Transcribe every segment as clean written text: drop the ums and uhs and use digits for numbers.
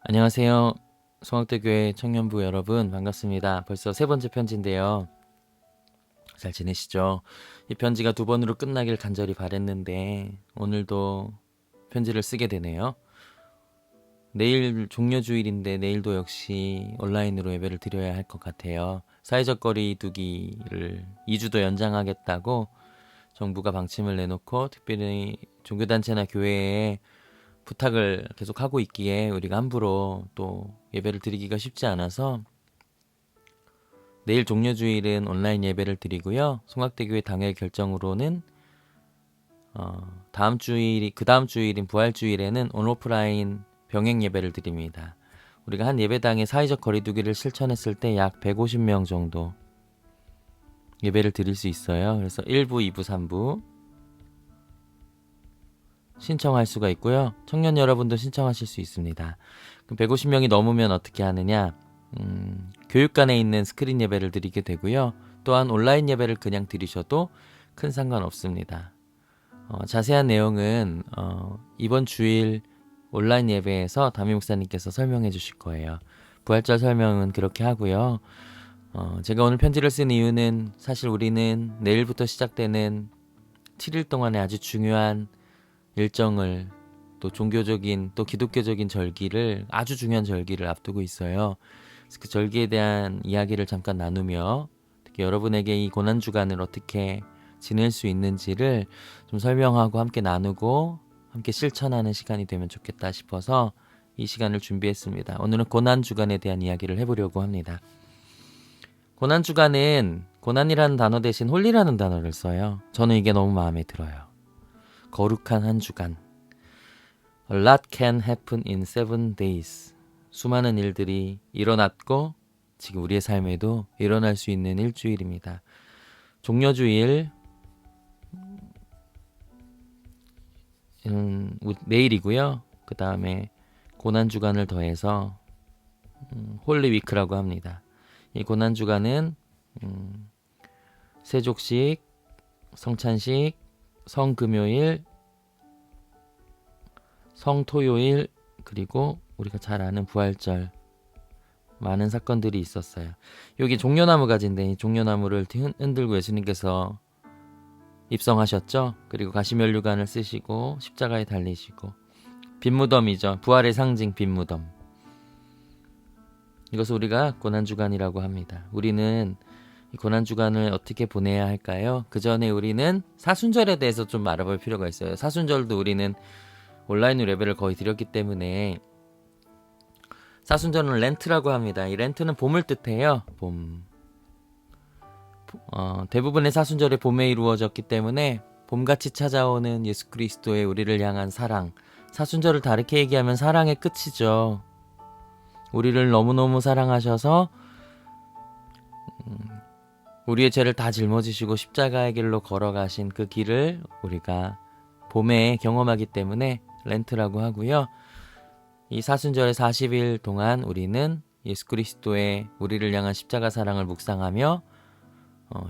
안녕하세요. 송악대교회 청년부 여러분 반갑습니다. 벌써 세 번째 편지인데요. 잘 지내시죠? 이 편지가 두 번으로 끝나길 간절히 바랬는데 오늘도 편지를 쓰게 되네요. 내일 종료주일인데 내일도 역시 온라인으로 예배를 드려야 할 것 같아요. 사회적 거리 두기를 2주도 연장하겠다고 정부가 방침을 내놓고 특별히 종교단체나 교회에 부탁을 계속 하고 있기에 우리가 함부로 또 예배를 드리기가 쉽지 않아서 내일 종료주일은 온라인 예배를 드리고요. 송악대교회 당회 결정으로는 그 다음 주일인 부활주일에는 온오프라인 병행 예배를 드립니다. 우리가 한 예배당에 사회적 거리두기를 실천했을 때 약 150명 정도 예배를 드릴 수 있어요. 그래서 1부, 2부, 3부 신청할 수가 있고요. 청년 여러분도 신청하실 수 있습니다. 그럼 150명이 넘으면 어떻게 하느냐? 교육관에 있는 스크린 예배를 드리게 되고요. 또한 온라인 예배를 그냥 드리셔도 큰 상관없습니다. 자세한 내용은 이번 주일 온라인 예배에서 담임 목사님께서 설명해 주실 거예요. 부활절 설명은 그렇게 하고요. 제가 오늘 편지를 쓴 이유는 사실 우리는 내일부터 시작되는 7일 동안의 아주 중요한 일정을 또 종교적인 또 기독교적인 절기를 아주 중요한 절기를 앞두고 있어요. 그래서 그 절기에 대한 이야기를 잠깐 나누며 특히 여러분에게 이 고난주간을 어떻게 지낼 수 있는지를 좀 설명하고 함께 나누고 함께 실천하는 시간이 되면 좋겠다 싶어서 이 시간을 준비했습니다. 오늘은 고난주간에 대한 이야기를 해보려고 합니다. 고난주간은 고난이라는 단어 대신 홀리라는 단어를 써요. 저는 이게 너무 마음에 들어요. 거룩한 한 주간. A lot can happen in 7 days. 수많은 일들이 일어났고 지금 우리의 삶에도 일어날 수 있는 일주일입니다. 종료주일 내일이고요. 그 다음에 고난주간을 더해서 홀리위크라고 합니다. 이 고난주간은 세족식, 성찬식, 성금요일, 성토요일, 그리고 우리가 잘 아는 부활절, 많은 사건들이 있었어요. 여기 종려나무 가지인데 이 종려나무를 흔들고 예수님께서 입성하셨죠. 그리고 가시면류관을 쓰시고 십자가에 달리시고 빈무덤이죠. 부활의 상징 빈무덤. 이것을 우리가 고난주간이라고 합니다. 우리는 이 고난주간을 어떻게 보내야 할까요? 그 전에 우리는 사순절에 대해서 좀 알아볼 필요가 있어요. 사순절도 우리는 온라인으로 예배를 거의 드렸기 때문에 사순절은 렌트라고 합니다. 이 렌트는 봄을 뜻해요. 봄. 대부분의 사순절이 봄에 이루어졌기 때문에 봄같이 찾아오는 예수 그리스도의 우리를 향한 사랑. 사순절을 다르게 얘기하면 사랑의 끝이죠. 우리를 너무너무 사랑하셔서 우리의 죄를 다 짊어지시고 십자가의 길로 걸어가신 그 길을 우리가 봄에 경험하기 때문에 렌트라고 하고요. 이 사순절의 40일 동안 우리는 예수 그리스도의 우리를 향한 십자가 사랑을 묵상하며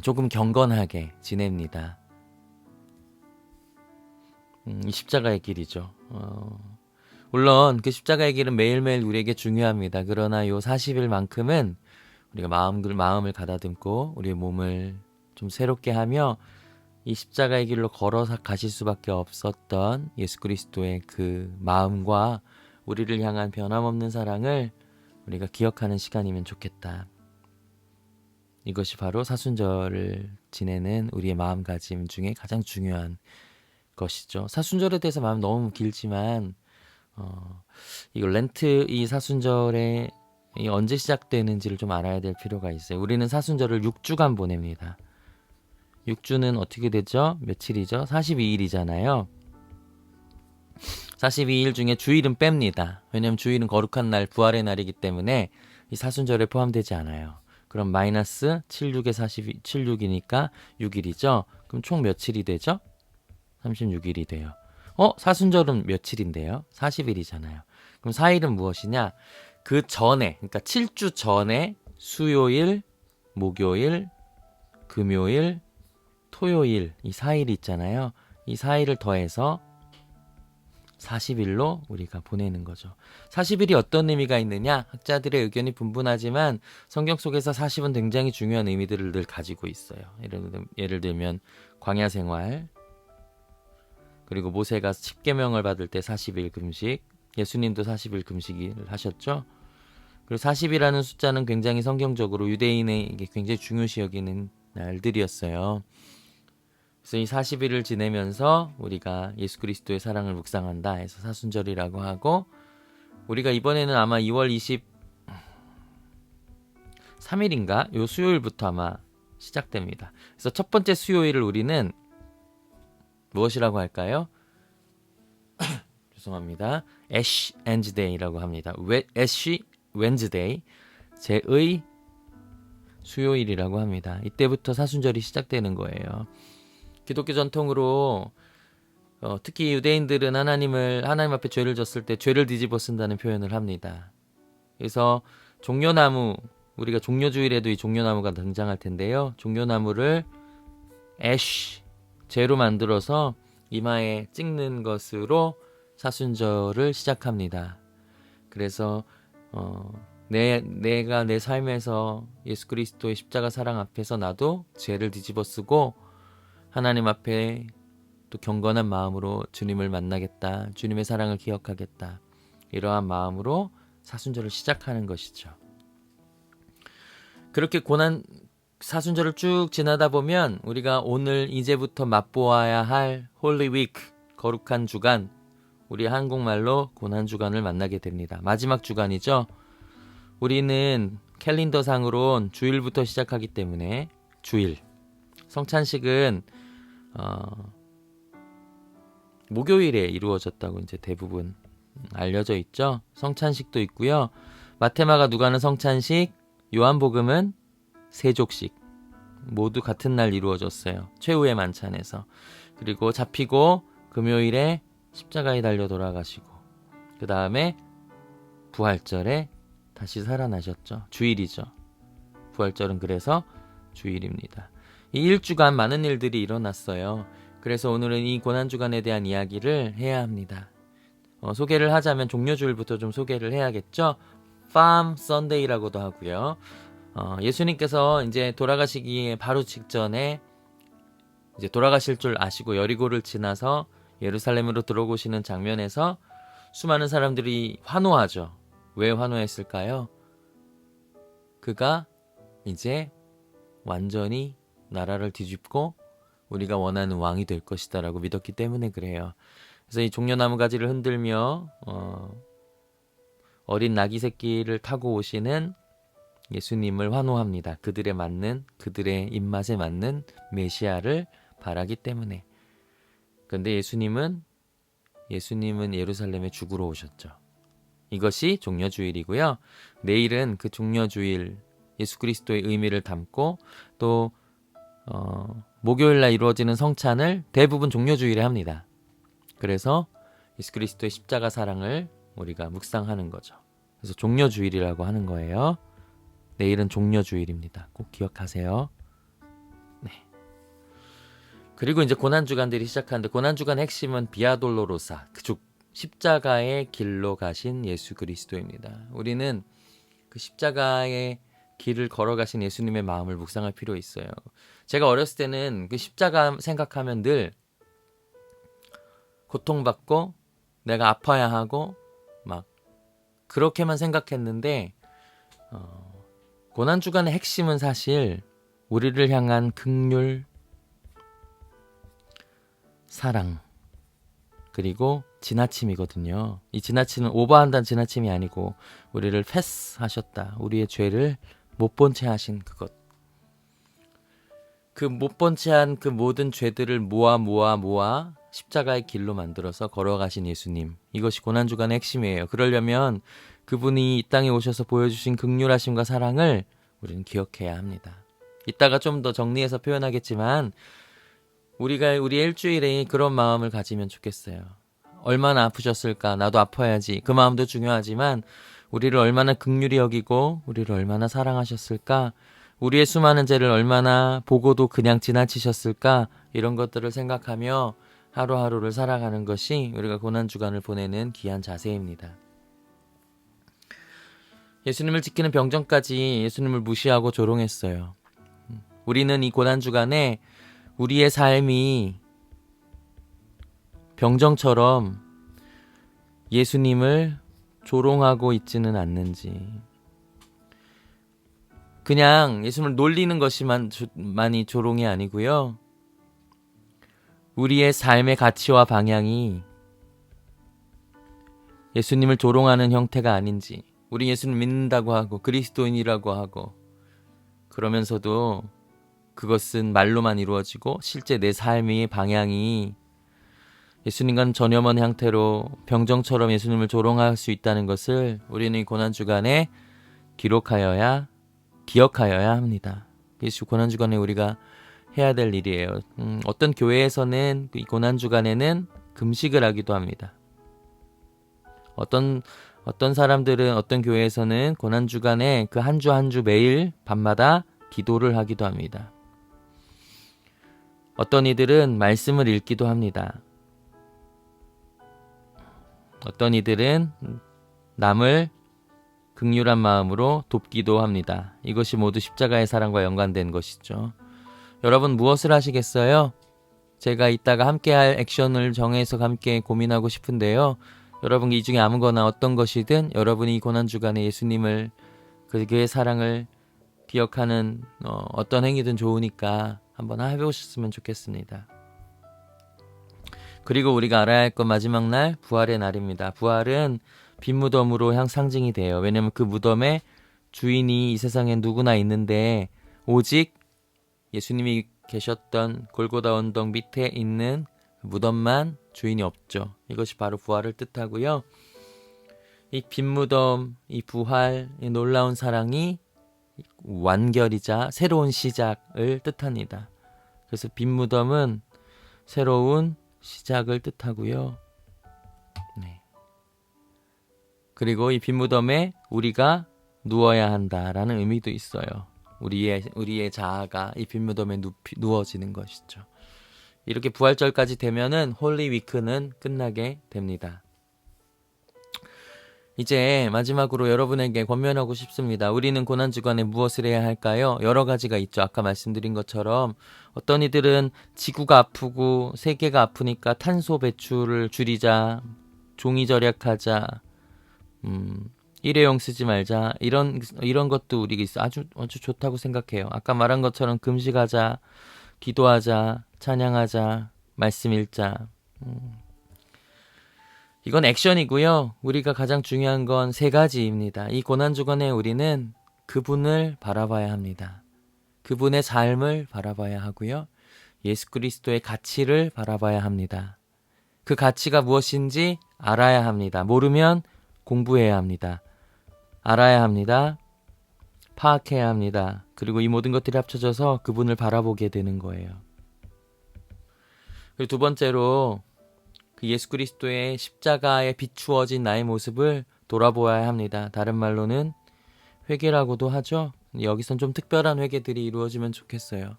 조금 경건하게 지냅니다. 이 십자가의 길이죠. 물론 그 십자가의 길은 매일매일 우리에게 중요합니다. 그러나 요 40일만큼은 우리가 마음을 가다듬고 우리의 몸을 좀 새롭게 하며 이 십자가의 길로 걸어서 가실 수밖에 없었던 예수 그리스도의 그 마음과 우리를 향한 변함없는 사랑을 우리가 기억하는 시간이면 좋겠다. 이것이 바로 사순절을 지내는 우리의 마음가짐 중에 가장 중요한 것이죠. 사순절에 대해서 말하면 너무 길지만 이거 렌트 이 사순절에 언제 시작되는지를 좀 알아야 될 필요가 있어요. 우리는 사순절을 6주간 보냅니다. 6주는 어떻게 되죠? 며칠이죠? 42일이잖아요. 42일 중에 주일은 뺍니다. 왜냐하면 주일은 거룩한 날, 부활의 날이기 때문에 이 사순절에 포함되지 않아요. 그럼 마이너스 76에 42, 76이니까 6일이죠? 그럼 총 며칠이 되죠? 36일이 돼요. 사순절은 며칠인데요? 40일이잖아요. 그럼 4일은 무엇이냐? 그 전에, 그러니까 7주 전에 수요일, 목요일, 금요일, 토요일 이 4일이 있잖아요. 이 4일을 더해서 40일로 우리가 보내는 거죠. 40일이 어떤 의미가 있느냐? 학자들의 의견이 분분하지만 성경 속에서 40은 굉장히 중요한 의미들을 늘 가지고 있어요. 예를 들면 광야 생활, 그리고 모세가 10계명을 받을 때 40일 금식, 예수님도 40일 금식을 하셨죠. 그리고 40이라는 숫자는 굉장히 성경적으로 유대인에게 굉장히 중요시 여기는 날들이었어요. 그래서 이 40일을 지내면서 우리가 예수 그리스도의 사랑을 묵상한다 해서 사순절이라고 하고, 우리가 이번에는 아마 2월 23일인가? 요 수요일부터 아마 시작됩니다. 그래서 첫 번째 수요일을 우리는 무엇이라고 할까요? 죄송합니다. 애쉬 웬즈데이라고 합니다. 애쉬 웬즈데이, 제의 수요일이라고 합니다. 이때부터 사순절이 시작되는 거예요. 기독교 전통으로 특히 유대인들은 하나님 앞에 죄를 졌을 때 죄를 뒤집어 쓴다는 표현을 합니다. 그래서 종려나무, 우리가 종려주일에도 이 종려나무가 등장할 텐데요. 종려나무를 애쉬, 재로 만들어서 이마에 찍는 것으로 사순절을 시작합니다. 그래서 내가 내 삶에서 예수 그리스도의 십자가 사랑 앞에서 나도 죄를 뒤집어 쓰고 하나님 앞에 또 경건한 마음으로 주님을 만나겠다, 주님의 사랑을 기억하겠다, 이러한 마음으로 사순절을 시작하는 것이죠. 그렇게 사순절을 쭉 지나다 보면 우리가 오늘 이제부터 맛보아야 할 홀리 위크, 거룩한 주간, 우리 한국말로 고난주간을 만나게 됩니다. 마지막 주간이죠. 우리는 캘린더상으론 주일부터 시작하기 때문에 주일, 성찬식은 목요일에 이루어졌다고 이제 대부분 알려져 있죠. 성찬식도 있고요. 마테마가 누가는 성찬식, 요한복음은 세족식, 모두 같은 날 이루어졌어요. 최후의 만찬에서. 그리고 잡히고 금요일에 십자가에 달려 돌아가시고, 그 다음에 부활절에 다시 살아나셨죠. 주일이죠. 부활절은 그래서 주일입니다. 이 일주간 많은 일들이 일어났어요. 그래서 오늘은 이 고난주간에 대한 이야기를 해야 합니다. 소개를 하자면 종려주일부터 좀 소개를 해야겠죠. Palm Sunday라고도 하고요. 예수님께서 이제 돌아가시기에 바로 직전에 이제 돌아가실 줄 아시고 여리고를 지나서 예루살렘으로 들어오시는 장면에서 수많은 사람들이 환호하죠. 왜 환호했을까요? 그가 이제 완전히 나라를 뒤집고 우리가 원하는 왕이 될 것이다 라고 믿었기 때문에 그래요. 그래서 이 종려나무 가지를 흔들며 어린 나귀 새끼를 타고 오시는 예수님을 환호합니다. 그들의 입맛에 맞는 메시아를 바라기 때문에. 그런데 예수님은 예루살렘에 죽으러 오셨죠. 이것이 종려주일이고요. 내일은 그 종려주일 예수 그리스도의 의미를 담고 또 목요일날 이루어지는 성찬을 대부분 종려주일에 합니다. 그래서 예수 그리스도의 십자가 사랑을 우리가 묵상하는 거죠. 그래서 종려주일이라고 하는 거예요. 내일은 종려주일입니다. 꼭 기억하세요. 네. 그리고 이제 고난주간들이 시작하는데, 고난주간의 핵심은 비아돌로로사, 십자가의 길로 가신 예수 그리스도입니다. 우리는 그 십자가의 길을 걸어가신 예수님의 마음을 묵상할 필요 있어요. 제가 어렸을 때는 그 십자가 생각하면 늘 고통받고 내가 아파야 하고 막 그렇게만 생각했는데, 고난주간의 핵심은 사실 우리를 향한 긍휼, 사랑, 그리고 지나침이거든요. 이 지나침은 오버한다는 지나침이 아니고 우리를 패스하셨다. 우리의 죄를 못 본 채 하신 그것. 그 못 본 채 한 그 모든 죄들을 모아 십자가의 길로 만들어서 걸어가신 예수님. 이것이 고난주간의 핵심이에요. 그러려면 그분이 이 땅에 오셔서 보여주신 긍휼하심과 사랑을 우리는 기억해야 합니다. 이따가 좀 더 정리해서 표현하겠지만 우리의 일주일에 그런 마음을 가지면 좋겠어요. 얼마나 아프셨을까? 나도 아파야지. 그 마음도 중요하지만 우리를 얼마나 긍휼히 여기고 우리를 얼마나 사랑하셨을까? 우리의 수많은 죄를 얼마나 보고도 그냥 지나치셨을까? 이런 것들을 생각하며 하루하루를 살아가는 것이 우리가 고난주간을 보내는 귀한 자세입니다. 예수님을 지키는 병정까지 예수님을 무시하고 조롱했어요. 우리는 이 고난주간에 우리의 삶이 병정처럼 예수님을 조롱하고 있지는 않는지, 그냥 예수님을 놀리는 것만이 조롱이 아니고요, 우리의 삶의 가치와 방향이 예수님을 조롱하는 형태가 아닌지, 우리 예수님 믿는다고 하고 그리스도인이라고 하고 그러면서도 그것은 말로만 이루어지고 실제 내 삶의 방향이 예수님과는 전혀 먼 형태로 병정처럼 예수님을 조롱할 수 있다는 것을 우리는 이 고난주간에 기억하여야 합니다. 예수 고난주간에 우리가 해야 될 일이에요. 어떤 교회에서는 이 고난주간에는 금식을 하기도 합니다. 어떤 사람들은, 어떤 교회에서는 고난주간에 그 한 주 한 주 매일 밤마다 기도를 하기도 합니다. 어떤 이들은 말씀을 읽기도 합니다. 어떤 이들은 남을 긍휼한 마음으로 돕기도 합니다. 이것이 모두 십자가의 사랑과 연관된 것이죠. 여러분 무엇을 하시겠어요? 제가 이따가 함께 할 액션을 정해서 함께 고민하고 싶은데요. 여러분 이 중에 아무거나 어떤 것이든 여러분이 이 고난주간에 예수님을, 그의 사랑을 기억하는 어떤 행위든 좋으니까 한번 해보셨으면 좋겠습니다. 그리고 우리가 알아야 할 건 마지막 날 부활의 날입니다. 부활은 빈 무덤으로 상징이 돼요. 왜냐하면 그 무덤에 주인이 이 세상에 누구나 있는데 오직 예수님이 계셨던 골고다 언덕 밑에 있는 무덤만 주인이 없죠. 이것이 바로 부활을 뜻하고요. 이 빈 무덤, 이 부활, 이 놀라운 사랑이 완결이자 새로운 시작을 뜻합니다. 그래서 빈 무덤은 새로운 시작을 뜻하고요. 네. 그리고 이 빈 무덤에 우리가 누워야 한다라는 의미도 있어요. 우리의 자아가 이 빈 무덤에 누워지는 것이죠. 이렇게 부활절까지 되면은 홀리 위크는 끝나게 됩니다. 이제 마지막으로 여러분에게 권면하고 싶습니다. 우리는 고난주간에 무엇을 해야 할까요? 여러 가지가 있죠. 아까 말씀드린 것처럼 어떤 이들은 지구가 아프고 세계가 아프니까 탄소 배출을 줄이자, 종이 절약하자, 일회용 쓰지 말자, 이런 것도 우리가 아주 좋다고 생각해요. 아까 말한 것처럼 금식하자, 기도하자, 찬양하자, 말씀 읽자. 이건 액션이고요. 우리가 가장 중요한 건 세 가지입니다. 이 고난주간에 우리는 그분을 바라봐야 합니다. 그분의 삶을 바라봐야 하고요. 예수 그리스도의 가치를 바라봐야 합니다. 그 가치가 무엇인지 알아야 합니다. 모르면 공부해야 합니다. 알아야 합니다. 파악해야 합니다. 그리고 이 모든 것들이 합쳐져서 그분을 바라보게 되는 거예요. 그리고 두 번째로 그 예수 그리스도의 십자가에 비추어진 나의 모습을 돌아보아야 합니다. 다른 말로는 회개라고도 하죠. 여기선 좀 특별한 회개들이 이루어지면 좋겠어요.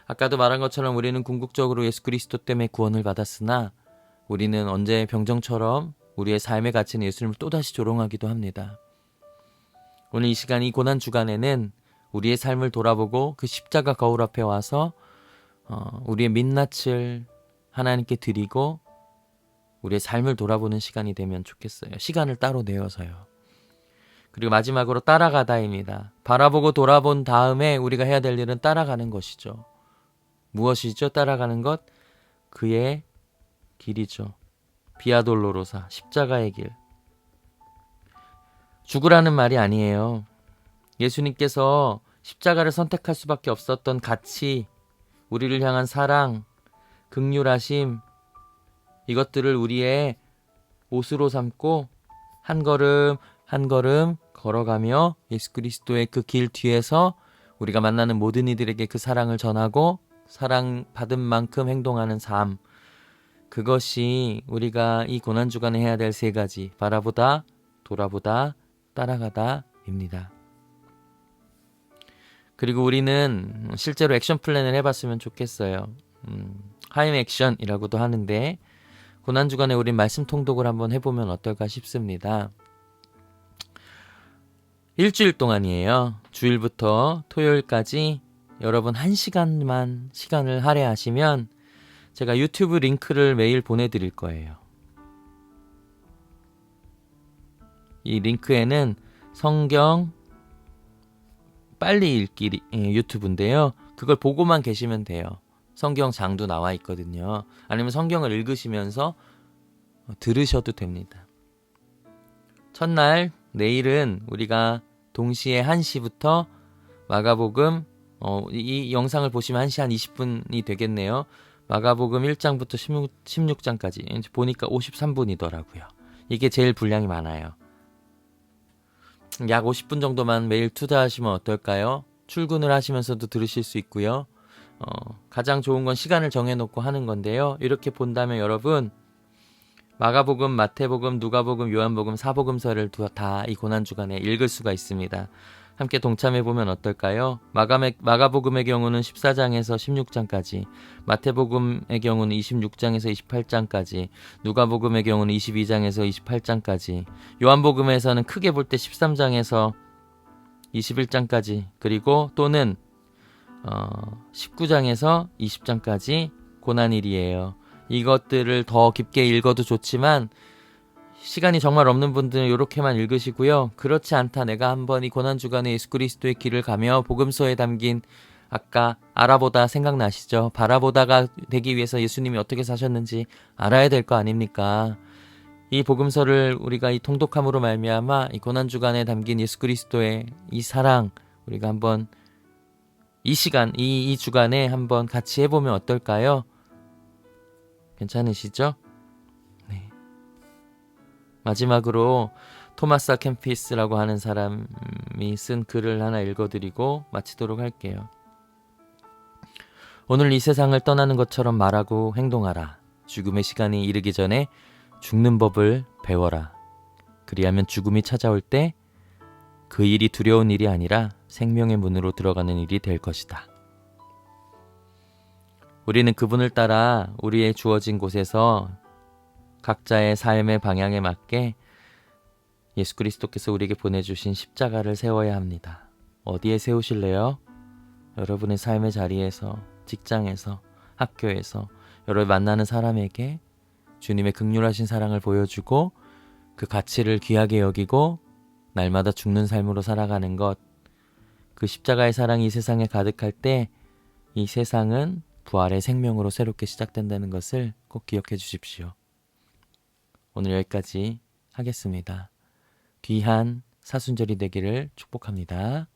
아까도 말한 것처럼 우리는 궁극적으로 예수 그리스도 때문에 구원을 받았으나 우리는 언제 병정처럼 우리의 삶의 가치는 예수님을 또다시 조롱하기도 합니다. 오늘 이 시간, 이 고난주간에는 우리의 삶을 돌아보고 그 십자가 거울 앞에 와서 우리의 민낯을 하나님께 드리고 우리의 삶을 돌아보는 시간이 되면 좋겠어요. 시간을 따로 내어서요. 그리고 마지막으로 따라가다입니다. 바라보고 돌아본 다음에 우리가 해야 될 일은 따라가는 것이죠. 무엇이죠? 따라가는 것? 그의 길이죠. 비아 돌로로사, 십자가의 길. 죽으라는 말이 아니에요. 예수님께서 십자가를 선택할 수밖에 없었던 가치, 우리를 향한 사랑, 긍휼하심, 이것들을 우리의 옷으로 삼고 한 걸음 한 걸음 걸어가며 예수 그리스도의 그 길 뒤에서 우리가 만나는 모든 이들에게 그 사랑을 전하고 사랑받은 만큼 행동하는 삶, 그것이 우리가 이 고난주간에 해야 될 세 가지, 바라보다, 돌아보다, 따라가다입니다. 그리고 우리는 실제로 액션 플랜을 해봤으면 좋겠어요. 하임 액션이라고도 하는데 고난주간에 우린 말씀 통독을 한번 해보면 어떨까 싶습니다. 일주일 동안이에요. 주일부터 토요일까지 여러분 1시간만 시간을 할애하시면 제가 유튜브 링크를 매일 보내드릴 거예요. 이 링크에는 성경 빨리 읽기 유튜브인데요. 그걸 보고만 계시면 돼요. 성경 장도 나와 있거든요. 아니면 성경을 읽으시면서 들으셔도 됩니다. 첫날 내일은 우리가 동시에 1시부터 마가복음 이 영상을 보시면 1시 한 20분이 되겠네요. 마가복음 1장부터 16장까지 보니까 53분이더라고요. 이게 제일 분량이 많아요. 약 50분 정도만 매일 투자하시면 어떨까요? 출근을 하시면서도 들으실 수 있고요. 가장 좋은 건 시간을 정해놓고 하는 건데요. 이렇게 본다면 여러분 마가복음, 마태복음, 누가복음, 요한복음, 사복음서를 다 이 고난주간에 읽을 수가 있습니다. 함께 동참해보면 어떨까요? 마가복음의 경우는 14장에서 16장까지, 마태복음의 경우는 26장에서 28장까지, 누가복음의 경우는 22장에서 28장까지, 요한복음에서는 크게 볼 때 13장에서 21장까지, 그리고 또는 19장에서 20장까지 고난일이에요. 이것들을 더 깊게 읽어도 좋지만 시간이 정말 없는 분들은 이렇게만 읽으시고요. 그렇지 않다, 내가 한번 이 고난주간에 예수 그리스도의 길을 가며 복음서에 담긴 아까 알아보다 생각나시죠? 바라보다가 되기 위해서 예수님이 어떻게 사셨는지 알아야 될 거 아닙니까? 이 복음서를 우리가 이 통독함으로 말미암아 이 고난주간에 담긴 예수 그리스도의 이 사랑 우리가 한번 이 시간, 이 주간에 한번 같이 해보면 어떨까요? 괜찮으시죠? 네. 마지막으로 토마스 캠피스라고 하는 사람이 쓴 글을 하나 읽어드리고 마치도록 할게요. 오늘 이 세상을 떠나는 것처럼 말하고 행동하라. 죽음의 시간이 이르기 전에 죽는 법을 배워라. 그리하면 죽음이 찾아올 때 그 일이 두려운 일이 아니라 생명의 문으로 들어가는 일이 될 것이다. 우리는 그분을 따라 우리의 주어진 곳에서 각자의 삶의 방향에 맞게 예수 그리스도께서 우리에게 보내주신 십자가를 세워야 합니다. 어디에 세우실래요? 여러분의 삶의 자리에서, 직장에서, 학교에서, 여러분 만나는 사람에게 주님의 극률하신 사랑을 보여주고 그 가치를 귀하게 여기고 날마다 죽는 삶으로 살아가는 것, 그 십자가의 사랑이 이 세상에 가득할 때 이 세상은 부활의 생명으로 새롭게 시작된다는 것을 꼭 기억해 주십시오. 오늘 여기까지 하겠습니다. 귀한 사순절이 되기를 축복합니다.